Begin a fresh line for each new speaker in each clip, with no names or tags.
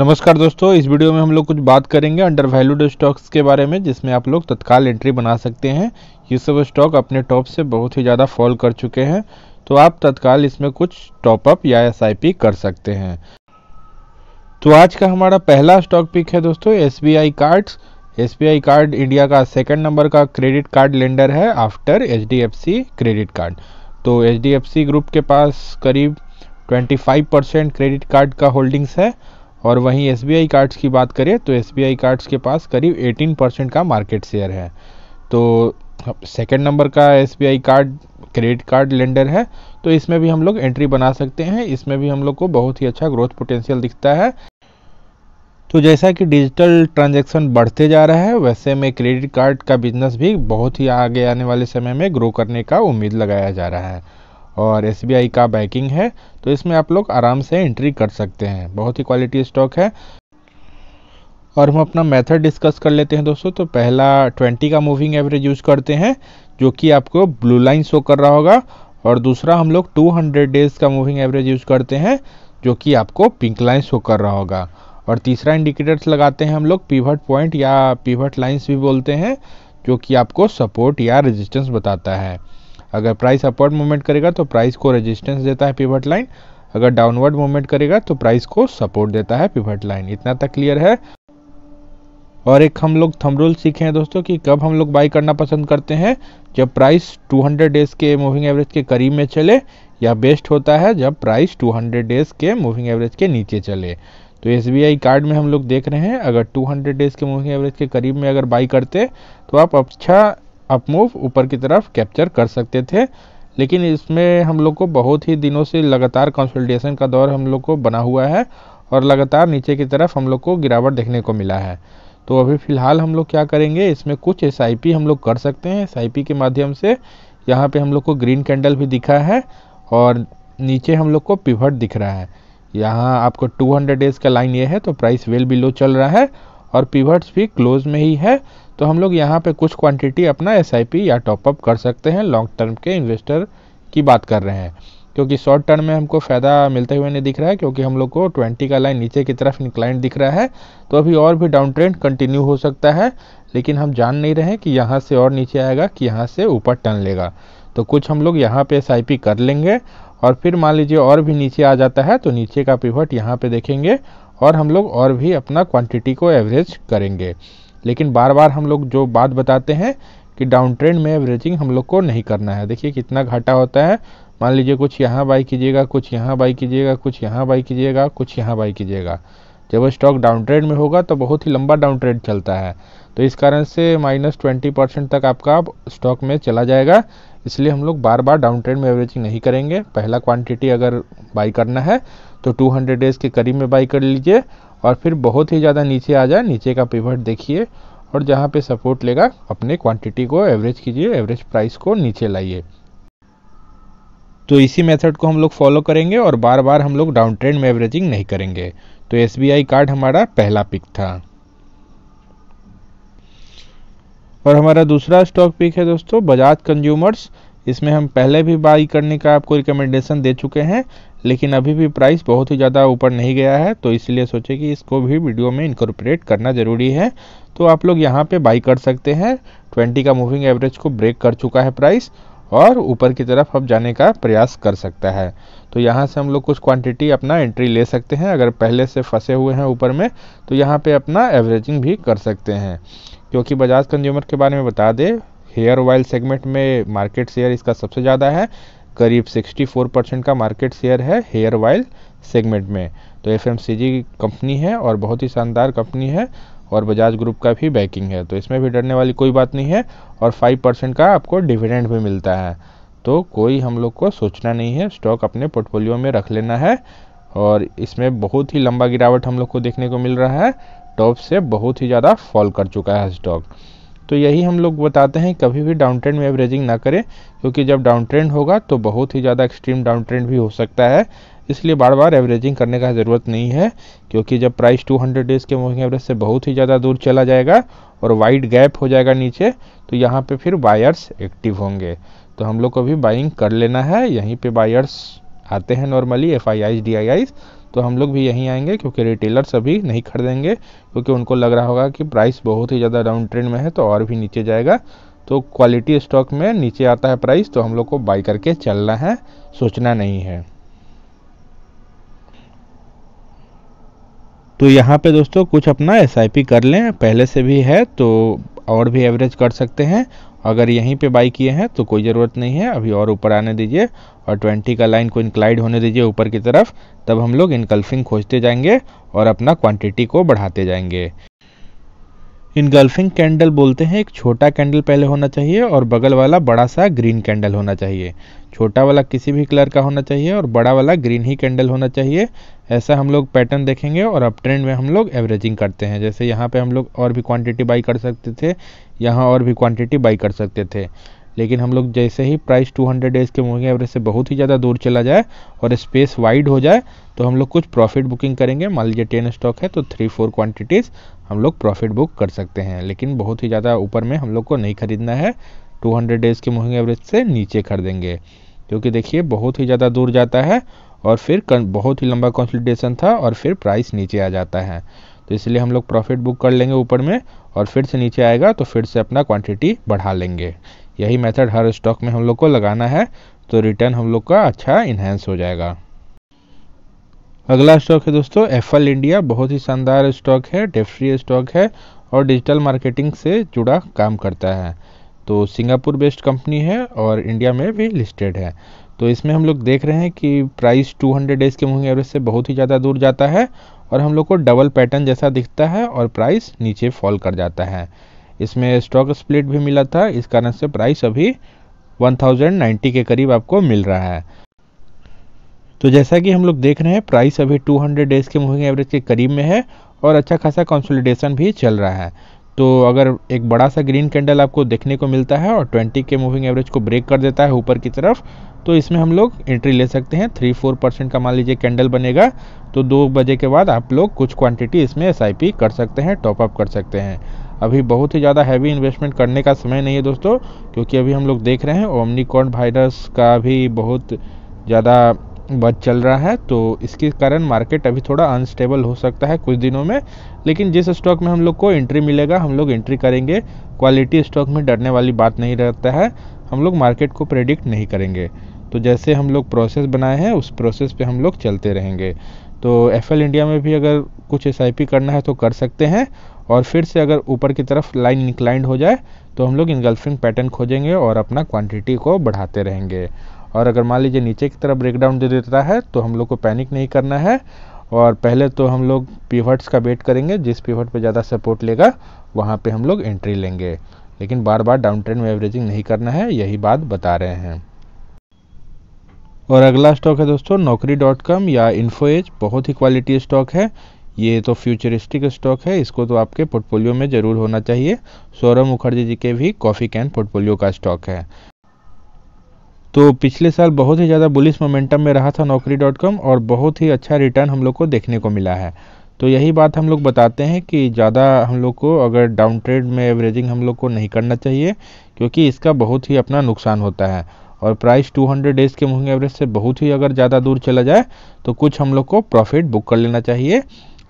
नमस्कार दोस्तों, इस वीडियो में हम लोग कुछ बात करेंगे अंडर वैल्यूड स्टॉक्स के बारे में, जिसमें आप लोग तत्काल एंट्री बना सकते हैं। ये सब स्टॉक अपने टॉप से बहुत ही ज़्यादा फॉल कर चुके हैं, तो आप तत्काल इसमें कुछ टॉपअप या एसआईपी कर सकते हैं। तो आज का हमारा पहला स्टॉक पिक है दोस्तों SBI cards. SBI card India का सेकंड नंबर का क्रेडिट कार्ड लेंडर है आफ्टर एचडीएफसी क्रेडिट कार्ड। तो एचडीएफसी ग्रुप के पास करीब 25% क्रेडिट कार्ड का होल्डिंग्स है, और वहीं एसबीआई कार्ड्स की बात करें तो एसबीआई कार्ड्स के पास करीब 18% का मार्केट शेयर है। तो सेकंड नंबर का SBI card credit card lender है, तो इसमें भी हम लोग एंट्री बना सकते हैं। इसमें भी हम लोग को बहुत ही अच्छा ग्रोथ पोटेंशियल दिखता है। तो जैसा कि डिजिटल ट्रांजैक्शन बढ़ते जा रहा है, वैसे में क्रेडिट कार्ड का बिजनेस भी बहुत ही आगे आने वाले समय में ग्रो करने का उम्मीद लगाया जा रहा है, और एसबीआई का बैकिंग है, तो इसमें आप लोग आराम से एंट्री कर सकते हैं। बहुत ही क्वालिटी स्टॉक है। और हम अपना मेथड डिस्कस कर लेते हैं दोस्तों। तो पहला 20 का मूविंग एवरेज यूज करते हैं, जो कि आपको ब्लू लाइन शो कर रहा होगा, और दूसरा हम लोग 200 डेज का मूविंग एवरेज यूज करते हैं, जो कि आपको पिंक लाइन शो कर रहा होगा। और तीसरा इंडिकेटर्स लगाते हैं हम लोग पिवट पॉइंट या पिवट लाइंस भी बोलते हैं, जो कि आपको सपोर्ट या रेजिस्टेंस बताता है। अगर प्राइस अपवर्ड मूवमेंट करेगा तो प्राइस को रेजिस्टेंस देता है पिवट लाइन, अगर डाउनवर्ड मूवमेंट करेगा तो प्राइस को सपोर्ट देता है पिवट लाइन। इतना तक क्लियर है। और एक हम लोग थंब रूल सीखे हैं दोस्तों कि कब हम लोग बाई करना पसंद करते हैं, जब प्राइस 200 डेज के मूविंग एवरेज के करीब में चले, या बेस्ट होता है जब प्राइस 200 डेज के मूविंग एवरेज के नीचे चले। तो एसबीआई कार्ड में हम लोग देख रहे हैं, अगर 200 डेज के मूविंग एवरेज के करीब में अगर बाई करते तो आप अच्छा अपमूव ऊपर की तरफ कैप्चर कर सकते थे। लेकिन इसमें हम लोग को बहुत ही दिनों से लगातार कंसोलिडेशन का दौर हम लोग को बना हुआ है, और लगातार नीचे की तरफ हम लोग को गिरावट देखने को मिला है। तो अभी फ़िलहाल हम लोग क्या करेंगे, इसमें कुछ एसआईपी हम लोग कर सकते हैं। एसआईपी के माध्यम से यहाँ पे हम लोग को ग्रीन कैंडल भी दिखा है, और नीचे हम लोग को पिवट दिख रहा है। यहाँ आपको 200 डेज का लाइन ये है, तो प्राइस वेल बिलो चल रहा है, और पिवट्स भी क्लोज में ही है। तो हम लोग यहाँ पे कुछ क्वांटिटी अपना एसआईपी या टॉपअप कर सकते हैं। लॉन्ग टर्म के इन्वेस्टर की बात कर रहे हैं, क्योंकि शॉर्ट टर्म में हमको फ़ायदा मिलते हुए नहीं दिख रहा है, क्योंकि हम लोग को 20 का लाइन नीचे की तरफ इंक्लाइंड दिख रहा है। तो अभी और भी डाउन ट्रेंड कंटिन्यू हो सकता है, लेकिन हम जान नहीं रहे हैं कि यहाँ से और नीचे आएगा कि यहाँ से ऊपर टर्न लेगा। तो कुछ हम लोग यहाँ पे एसआईपी कर लेंगे, और फिर मान लीजिए और भी नीचे आ जाता है तो नीचे का पिवट यहाँ पे देखेंगे, और हम लोग और भी अपना क्वांटिटी को एवरेज करेंगे। लेकिन बार बार हम लोग जो बात बताते हैं कि डाउन ट्रेंड में एवरेजिंग हम लोग को नहीं करना है। देखिए कितना घाटा होता है। मान लीजिए कुछ यहाँ बाई कीजिएगा, कुछ यहाँ बाई कीजिएगा, कुछ यहाँ बाई कीजिएगा, कुछ यहाँ बाई कीजिएगा। जब स्टॉक डाउन ट्रेंड में होगा तो बहुत ही लंबा डाउन ट्रेंड चलता है, तो इस कारण से -20% तक आपका स्टॉक में चला जाएगा। इसलिए हम लोग बार बार डाउन ट्रेंड में एवरेजिंग नहीं करेंगे। पहला क्वांटिटी अगर बाई करना है तो 200 डेज के करीब में बाई कर लीजिए, और फिर बहुत ही ज़्यादा नीचे आ जाए, नीचे का पिवट देखिए, और जहाँ पे सपोर्ट लेगा अपने क्वांटिटी को एवरेज कीजिए, एवरेज प्राइस को नीचे लाइए। तो इसी मेथड को हम लोग फॉलो करेंगे, और बार बार हम लोग डाउन ट्रेंड में एवरेजिंग नहीं करेंगे। तो एसबीआई कार्ड हमारा पहला पिक था। और हमारा दूसरा स्टॉक पिक है दोस्तों बजाज कंज्यूमर्स। इसमें हम पहले भी बाई करने का आपको रिकमेंडेशन दे चुके हैं, लेकिन अभी भी प्राइस बहुत ही ज़्यादा ऊपर नहीं गया है, तो इसलिए सोचे कि इसको भी वीडियो में इनकॉर्पोरेट करना ज़रूरी है। तो आप लोग यहाँ पे बाई कर सकते हैं। 20 का मूविंग एवरेज को ब्रेक कर चुका है प्राइस, और ऊपर की तरफ अब जाने का प्रयास कर सकता है। तो यहाँ से हम लोग कुछ क्वांटिटी अपना एंट्री ले सकते हैं। अगर पहले से फंसे हुए हैं ऊपर में, तो यहाँ पे अपना एवरेजिंग भी कर सकते हैं। क्योंकि बजाज कंज्यूमर के बारे में बता दें, हेयर ऑयल सेगमेंट में मार्केट शेयर इसका सबसे ज़्यादा है, करीब 64% का मार्केट शेयर है हेयर ऑयल सेगमेंट में। तो एफएमसीजी कंपनी है, और बहुत ही शानदार कंपनी है, और बजाज ग्रुप का भी बैकिंग है, तो इसमें भी डरने वाली कोई बात नहीं है। और 5% का आपको डिविडेंड भी मिलता है, तो कोई हम लोग को सोचना नहीं है, स्टॉक अपने पोर्टफोलियो में रख लेना है। और इसमें बहुत ही लंबा गिरावट हम लोग को देखने को मिल रहा है, टॉप से बहुत ही ज़्यादा फॉल कर चुका है स्टॉक। तो यही हम लोग बताते हैं, कभी भी डाउन ट्रेंड में एवरेजिंग ना करें, क्योंकि जब डाउन ट्रेंड होगा तो बहुत ही ज़्यादा एक्सट्रीम डाउन ट्रेंड भी हो सकता है। इसलिए बार बार एवरेजिंग करने का ज़रूरत नहीं है, क्योंकि जब प्राइस 200 डेज के मूविंग एवरेज से बहुत ही ज़्यादा दूर चला जाएगा और वाइड गैप हो जाएगा नीचे, तो यहाँ पे फिर बायर्स एक्टिव होंगे। तो हम लोग को भी बाइंग कर लेना है। यहीं पे बायर्स आते हैं नॉर्मली, FIIs DIIs, तो हम लोग भी यहीं आएंगे, क्योंकि रिटेलर्स अभी नहीं खरीदेंगे, क्योंकि उनको लग रहा होगा कि प्राइस बहुत ही ज़्यादा डाउन ट्रेंड में है तो और भी नीचे जाएगा। तो क्वालिटी स्टॉक में नीचे आता है प्राइस तो हम लोग को बाई करके चलना है, सोचना नहीं है। तो यहाँ पे दोस्तों कुछ अपना SIP कर लें, पहले से भी है तो और भी एवरेज कर सकते हैं। अगर यहीं पे बाई किए हैं तो कोई ज़रूरत नहीं है, अभी और ऊपर आने दीजिए और 20 का लाइन को इंक्लाइड होने दीजिए ऊपर की तरफ, तब हम लोग इनगल्फिंग खोजते जाएंगे और अपना क्वांटिटी को बढ़ाते जाएंगे। इनगल्फिंग कैंडल बोलते हैं, एक छोटा कैंडल पहले होना चाहिए और बगल वाला बड़ा सा ग्रीन कैंडल होना चाहिए। छोटा वाला किसी भी कलर का होना चाहिए और बड़ा वाला ग्रीन ही कैंडल होना चाहिए। ऐसा हम लोग पैटर्न देखेंगे और अप ट्रेंड में हम लोग एवरेजिंग करते हैं। जैसे यहाँ पे हम लोग और भी क्वांटिटी बाई कर सकते थे, यहाँ और भी क्वांटिटी बाई कर सकते थे, लेकिन हम लोग जैसे ही प्राइस 200 डेज के मूविंग एवरेज से बहुत ही ज़्यादा दूर चला जाए और स्पेस वाइड हो जाए तो हम लोग कुछ प्रॉफिट बुकिंग करेंगे। मान लीजिए 10 स्टॉक है तो 3-4 क्वांटिटीज़ हम लोग प्रॉफिट बुक कर सकते हैं, लेकिन बहुत ही ज़्यादा ऊपर में हम लोग को नहीं खरीदना है। 200 डेज के मूविंग एवरेज से नीचे खरीदेंगे, क्योंकि देखिए बहुत ही ज़्यादा दूर जाता है और फिर बहुत ही लंबा कंसोलिडेशन था और फिर प्राइस नीचे आ जाता है। तो इसलिए हम लोग प्रॉफिट बुक कर लेंगे ऊपर में और फिर से नीचे आएगा तो फिर से अपना क्वांटिटी बढ़ा लेंगे। यही मेथड हर स्टॉक में हम लोग को लगाना है, तो रिटर्न हम लोग का अच्छा इन्हेंस हो जाएगा। अगला स्टॉक है दोस्तों एफएल इंडिया, बहुत ही शानदार स्टॉक है, डेट फ्री स्टॉक है और डिजिटल मार्केटिंग से जुड़ा काम करता है। तो सिंगापुर बेस्ड कंपनी है और इंडिया में भी लिस्टेड है। तो इसमें हम लोग देख रहे हैं कि प्राइस 200 डेज के मूविंग एवरेज से बहुत ही ज़्यादा दूर जाता है और हम लोग को डबल पैटर्न जैसा दिखता है और प्राइस नीचे फॉल कर जाता है। इसमें स्टॉक स्प्लिट भी मिला था, इस कारण से प्राइस अभी 1090 के करीब आपको मिल रहा है। तो जैसा कि हम लोग देख रहे हैं प्राइस अभी 200 डेज के मूविंग एवरेज के करीब में है और अच्छा खासा कंसोलिडेशन भी चल रहा है। तो अगर एक बड़ा सा ग्रीन कैंडल आपको देखने को मिलता है और 20 के मूविंग एवरेज को ब्रेक कर देता है ऊपर की तरफ, तो इसमें हम लोग एंट्री ले सकते हैं। 3-4% का मान लीजिए कैंडल बनेगा तो 2 बजे के बाद आप लोग कुछ क्वांटिटी इसमें SIP कर सकते हैं, टॉपअप कर सकते हैं। अभी बहुत ही ज़्यादा हैवी इन्वेस्टमेंट करने का समय नहीं है दोस्तों, क्योंकि अभी हम लोग देख रहे हैं ओमनिकॉन वायरस का भी बहुत ज़्यादा बच चल रहा है, तो इसके कारण मार्केट अभी थोड़ा अनस्टेबल हो सकता है कुछ दिनों में। लेकिन जिस स्टॉक में हम लोग को एंट्री मिलेगा हम लोग एंट्री करेंगे। क्वालिटी स्टॉक में डरने वाली बात नहीं रहता है, हम लोग मार्केट को प्रेडिक्ट नहीं करेंगे। तो जैसे हम लोग प्रोसेस बनाए हैं उस प्रोसेस पे हम लोग चलते रहेंगे। तो एफएल इंडिया में भी अगर कुछ SIP करना है तो कर सकते हैं और फिर से अगर ऊपर की तरफ लाइन इंक्लाइंड हो जाए तो हम लोग इनगल्फिंग पैटर्न खोजेंगे और अपना क्वांटिटी को बढ़ाते रहेंगे। और अगर मान लीजिए नीचे की तरफ ब्रेकडाउन दे देता है तो हम लोग को पैनिक नहीं करना है और पहले तो हम लोग पिवट्स का वेट करेंगे, जिस पिवट पे ज़्यादा सपोर्ट लेगा वहाँ पे हम लोग एंट्री लेंगे, लेकिन बार बार डाउन ट्रेंड में एवरेजिंग नहीं करना है, यही बात बता रहे हैं। और अगला स्टॉक है दोस्तों Naukri.com या इन्फोएज, बहुत ही क्वालिटी स्टॉक है। ये तो फ्यूचरिस्टिक स्टॉक है, इसको तो आपके पोर्टफोलियो में ज़रूर होना चाहिए। सौरभ मुखर्जी जी के भी कॉफ़ी कैन पोर्टफोलियो का स्टॉक है। तो पिछले साल बहुत ही ज़्यादा बुलिश मोमेंटम में रहा था Naukri.com और बहुत ही अच्छा रिटर्न हम लोग को देखने को मिला है। तो यही बात हम लोग बताते हैं कि ज़्यादा हम लोग को अगर डाउन ट्रेड में एवरेजिंग हम लोग को नहीं करना चाहिए, क्योंकि इसका बहुत ही अपना नुकसान होता है। और प्राइस 200 डेज के मूविंग एवरेज से बहुत ही अगर ज़्यादा दूर चला जाए तो कुछ हम लोग को प्रॉफिट बुक कर लेना चाहिए।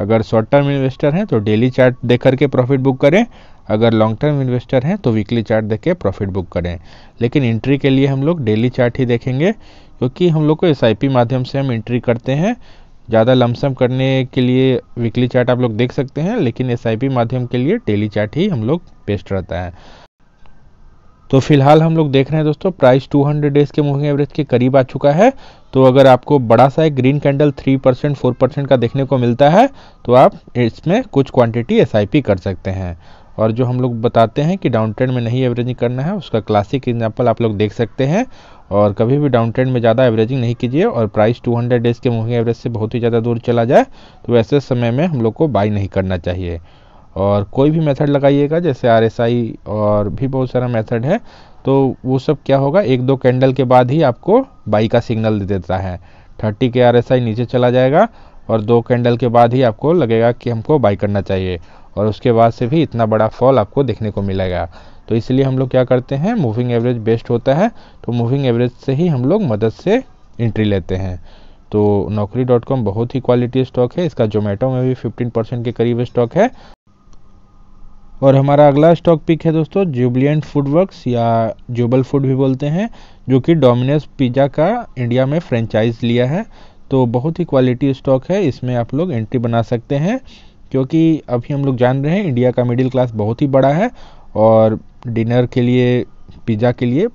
अगर शॉर्ट टर्म इन्वेस्टर हैं तो डेली चार्ट देख करके प्रॉफिट बुक करें, अगर लॉन्ग टर्म इन्वेस्टर हैं तो वीकली चार्ट देख के प्रॉफिट बुक करें। लेकिन एंट्री के लिए हम लोग डेली चार्ट ही देखेंगे, क्योंकि हम लोग को SIP माध्यम से हम एंट्री करते हैं। ज़्यादा लमसम करने के लिए वीकली चार्ट आप लोग देख सकते हैं, लेकिन SIP माध्यम के लिए डेली चार्ट ही हम लोग बेस्ट रहता है। तो फिलहाल हम लोग देख रहे हैं दोस्तों प्राइस 200 डेज के मूविंग एवरेज के करीब आ चुका है। तो अगर आपको बड़ा सा एक ग्रीन कैंडल 3% 4% का देखने को मिलता है तो आप इसमें कुछ क्वांटिटी SIP कर सकते हैं। और जो हम लोग बताते हैं कि डाउन ट्रेंड में नहीं एवरेजिंग करना है, उसका क्लासिक एग्जांपल आप लोग देख सकते हैं। और कभी भी डाउन ट्रेंड में ज़्यादा एवरेजिंग नहीं कीजिए और प्राइस 200 डेज के मूविंग एवरेज से बहुत ही ज़्यादा दूर चला जाए तो वैसे समय में हम लोग को बाई नहीं करना चाहिए। और कोई भी मेथड लगाइएगा, जैसे RSI और भी बहुत सारा मेथड है, तो वो सब क्या होगा, 1-2 कैंडल के बाद ही आपको बाई का सिग्नल दे देता है। 30 के RSI नीचे चला जाएगा और 2 कैंडल के बाद ही आपको लगेगा कि हमको बाई करना चाहिए, और उसके बाद से भी इतना बड़ा फॉल आपको देखने को मिलेगा। तो इसलिए हम लोग क्या करते हैं, मूविंग एवरेज बेस्ट होता है, तो मूविंग एवरेज से ही हम लोग मदद से एंट्री लेते हैं। तो naukri.com बहुत ही क्वालिटी स्टॉक है। इसका जोमेटो में भी 15% के करीब स्टॉक है। और हमारा अगला स्टॉक पिक है दोस्तों जुबिलेंट फूडवर्क्स या जुबल फूड भी बोलते हैं, जो कि डोमिनोज पिज़्ज़ा का इंडिया में फ्रेंचाइज लिया है। तो बहुत ही क्वालिटी स्टॉक है, इसमें आप लोग एंट्री बना सकते हैं, क्योंकि अभी हम लोग जान रहे हैं इंडिया का मिडिल क्लास बहुत ही बड़ा है और डिनर के लिए पिज़्ज़ा के लिए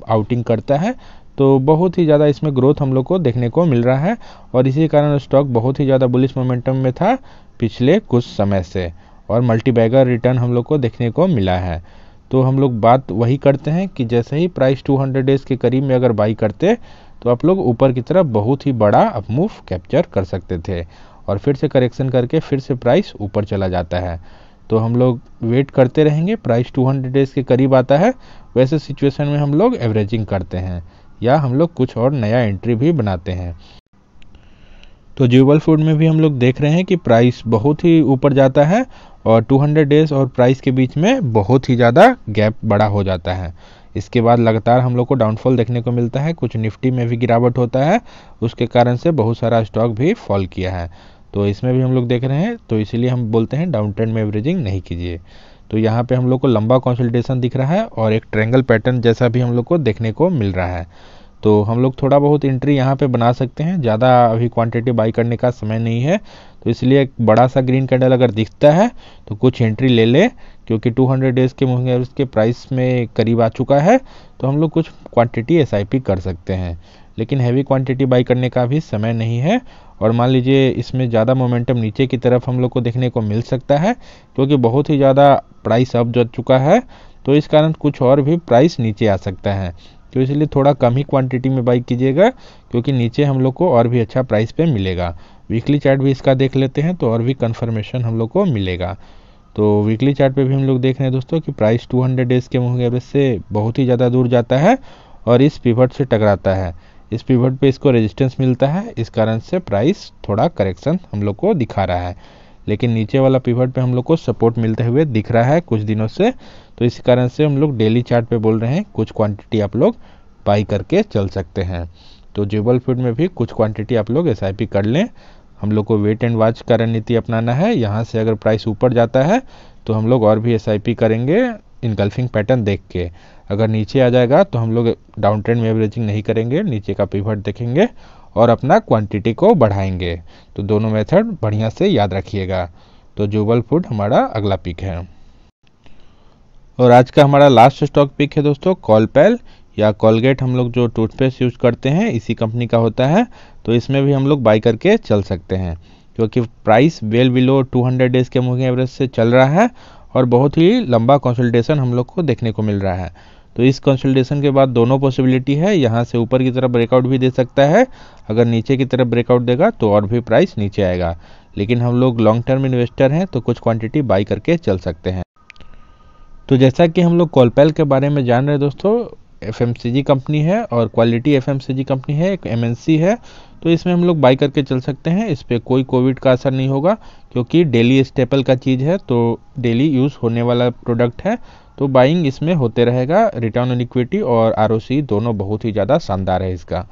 आउटिंग करता है। तो बहुत ही ज़्यादा इसमें ग्रोथ हम लोग को देखने को मिल रहा है और इसी कारण स्टॉक बहुत ही ज़्यादा बुलिश मोमेंटम में था पिछले कुछ समय से, और मल्टीबैगर रिटर्न हम लोग को देखने को मिला है। तो हम लोग बात वही करते हैं कि जैसे ही प्राइस 200 डेज के करीब में अगर बाई करते तो आप लोग ऊपर की तरफ बहुत ही बड़ा अपमूव कैप्चर कर सकते थे, और फिर से करेक्शन करके फिर से प्राइस ऊपर चला जाता है। तो हम लोग वेट करते रहेंगे, प्राइस 200 डेज के करीब आता है, वैसे सिचुएशन में हम लोग एवरेजिंग करते हैं या हम लोग कुछ और नया एंट्री भी बनाते हैं। तो जुबल फूड में भी हम लोग देख रहे हैं कि प्राइस बहुत ही ऊपर जाता है और 200 डेज और प्राइस के बीच में बहुत ही ज़्यादा गैप बड़ा हो जाता है। इसके बाद लगातार हम लोग को डाउनफॉल देखने को मिलता है, कुछ निफ्टी में भी गिरावट होता है, उसके कारण से बहुत सारा स्टॉक भी फॉल किया है। तो इसमें भी हम लोग देख रहे हैं, तो इसीलिए हम बोलते हैं डाउन ट्रेंड में एवरेजिंग नहीं कीजिए। तो यहाँ पे हम लोग को लंबा कंसोलिडेशन दिख रहा है और एक ट्रायंगल पैटर्न जैसा भी हम लोग को देखने को मिल रहा है। तो हम लोग थोड़ा बहुत एंट्री यहाँ पे बना सकते हैं, ज़्यादा अभी क्वांटिटी बाई करने का समय नहीं है, तो इसलिए एक बड़ा सा ग्रीन कैंडल अगर दिखता है तो कुछ एंट्री ले ले, क्योंकि 200 डेज के मूविंग एवरेज के प्राइस में करीब आ चुका है, तो हम लोग कुछ क्वांटिटी SIP कर सकते हैं, लेकिन हैवी क्वांटिटी बाई करने का भी समय नहीं है। और मान लीजिए इसमें ज़्यादा मोमेंटम नीचे की तरफ हम लोग को देखने को मिल सकता है, क्योंकि बहुत ही ज़्यादा प्राइस अप जा चुका है, तो इस कारण कुछ और भी प्राइस नीचे आ सकता है। तो इसलिए थोड़ा कम ही क्वांटिटी में बाई कीजिएगा, क्योंकि नीचे हम लोग को और भी अच्छा प्राइस पे मिलेगा। वीकली चार्ट भी इसका देख लेते हैं तो और भी कंफर्मेशन हम लोग को मिलेगा। तो वीकली चार्ट पे भी हम लोग देख रहे हैं दोस्तों कि प्राइस 200 डेज के मूविंग एवरेज से बहुत ही ज़्यादा दूर जाता है और इस पिवट से टकराता है। इस पिवट पे इसको रेजिस्टेंस मिलता है, इस कारण से प्राइस थोड़ा करेक्शन हम लोग को दिखा रहा है, लेकिन नीचे वाला पिवट पे हम लोग को सपोर्ट मिलते हुए दिख रहा है कुछ दिनों से। तो इस कारण से हम लोग डेली चार्ट पे बोल रहे हैं कुछ क्वांटिटी आप लोग बाई करके चल सकते हैं। तो जुबल फूड में भी कुछ क्वांटिटी आप लोग SIP कर लें। हम लोग को वेट एंड वॉच का रणनीति अपनाना है। यहाँ से अगर प्राइस ऊपर जाता है तो हम लोग और भी SIP करेंगे इनगल्फिंग पैटर्न देख के। अगर नीचे आ जाएगा तो हम लोग डाउन ट्रेंड में एवरेजिंग नहीं करेंगे, नीचे का पिवट देखेंगे और अपना क्वांटिटी को बढ़ाएंगे। तो दोनों मेथड बढ़िया से याद रखिएगा। तो जुबल फूड हमारा अगला पिक है। और आज का हमारा लास्ट स्टॉक पिक है दोस्तों कॉलपैल या कॉलगेट। हम लोग जो टूथपेस्ट यूज करते हैं इसी कंपनी का होता है, तो इसमें भी हम लोग बाई करके चल सकते हैं, क्योंकि प्राइस वेल बिलो 200 डेज के मूविंग एवरेज से चल रहा है और बहुत ही लंबा कंसोलिडेशन हम लोग को देखने को मिल रहा है। तो इस कंसोलिडेशन के बाद दोनों पॉसिबिलिटी है, यहाँ से ऊपर की तरफ ब्रेकआउट भी दे सकता है, अगर नीचे की तरफ ब्रेकआउट देगा तो और भी प्राइस नीचे आएगा, लेकिन हम लोग लॉन्ग टर्म इन्वेस्टर हैं तो कुछ क्वांटिटी बाई करके चल सकते हैं। तो जैसा कि हम लोग कॉलपैल के बारे में जान रहे हैं दोस्तों, FMCG कंपनी है और क्वालिटी FMCG कंपनी है, एक MNC है, तो इसमें हम लोग बाई करके चल सकते हैं। इस पर कोई कोविड का असर नहीं होगा, क्योंकि डेली स्टेपल का चीज़ है, तो डेली यूज़ होने वाला प्रोडक्ट है, तो बाइंग इसमें होते रहेगा। रिटर्न ऑन इक्विटी और ROC दोनों बहुत ही ज़्यादा शानदार है इसका।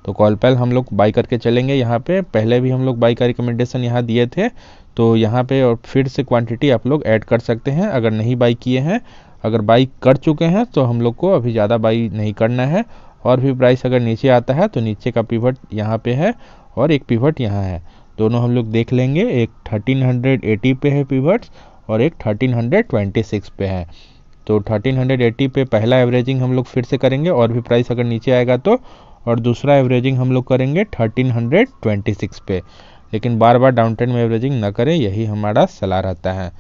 तो कॉलपैल हम लोग बाई करके चलेंगे। यहाँ पे पहले भी हम लोग बाई का रिकमेंडेशन यहाँ दिए थे, तो यहाँ पे और फिर से क्वांटिटी आप लोग ऐड कर सकते हैं अगर नहीं बाई किए हैं। अगर बाई कर चुके हैं तो हम लोग को अभी ज़्यादा बाई नहीं करना है, और भी प्राइस अगर नीचे आता है तो नीचे का पिवट यहाँ पे है और एक पिवट यहाँ है, दोनों हम लोग देख लेंगे। एक 1380 पे है पिवट्स और एक 1326 पे है। तो 1380 पे पहला एवरेजिंग हम लोग फिर से करेंगे, और भी प्राइस अगर नीचे आएगा तो, और दूसरा एवरेजिंग हम लोग करेंगे 1326 पे, लेकिन बार बार डाउन ट्रेंड में एवरेजिंग ना करें, यही हमारा सलाह रहता है।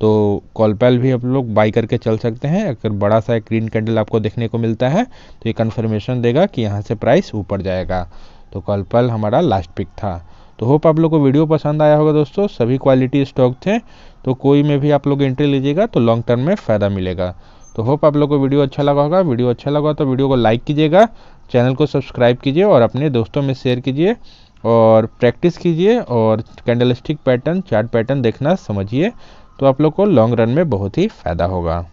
तो कॉलपैल भी आप लोग बाई करके चल सकते हैं। अगर बड़ा सा एक ग्रीन कैंडल आपको देखने को मिलता है तो ये कन्फर्मेशन देगा कि यहाँ से प्राइस ऊपर जाएगा। तो कॉलपैल हमारा लास्ट पिक था। तो होप आप लोग को वीडियो पसंद आया होगा दोस्तों। सभी क्वालिटी स्टॉक थे, तो कोई में भी आप लोग एंट्री लीजिएगा तो लॉन्ग टर्म में फ़ायदा मिलेगा। तो होप आप लोग को वीडियो अच्छा लगा होगा। वीडियो अच्छा लगा तो वीडियो को लाइक कीजिएगा, चैनल को सब्सक्राइब कीजिए और अपने दोस्तों में शेयर कीजिए और प्रैक्टिस कीजिए, और कैंडलस्टिक पैटर्न, चार्ट पैटर्न देखना समझिए, तो आप लोग को लॉन्ग रन में बहुत ही फ़ायदा होगा।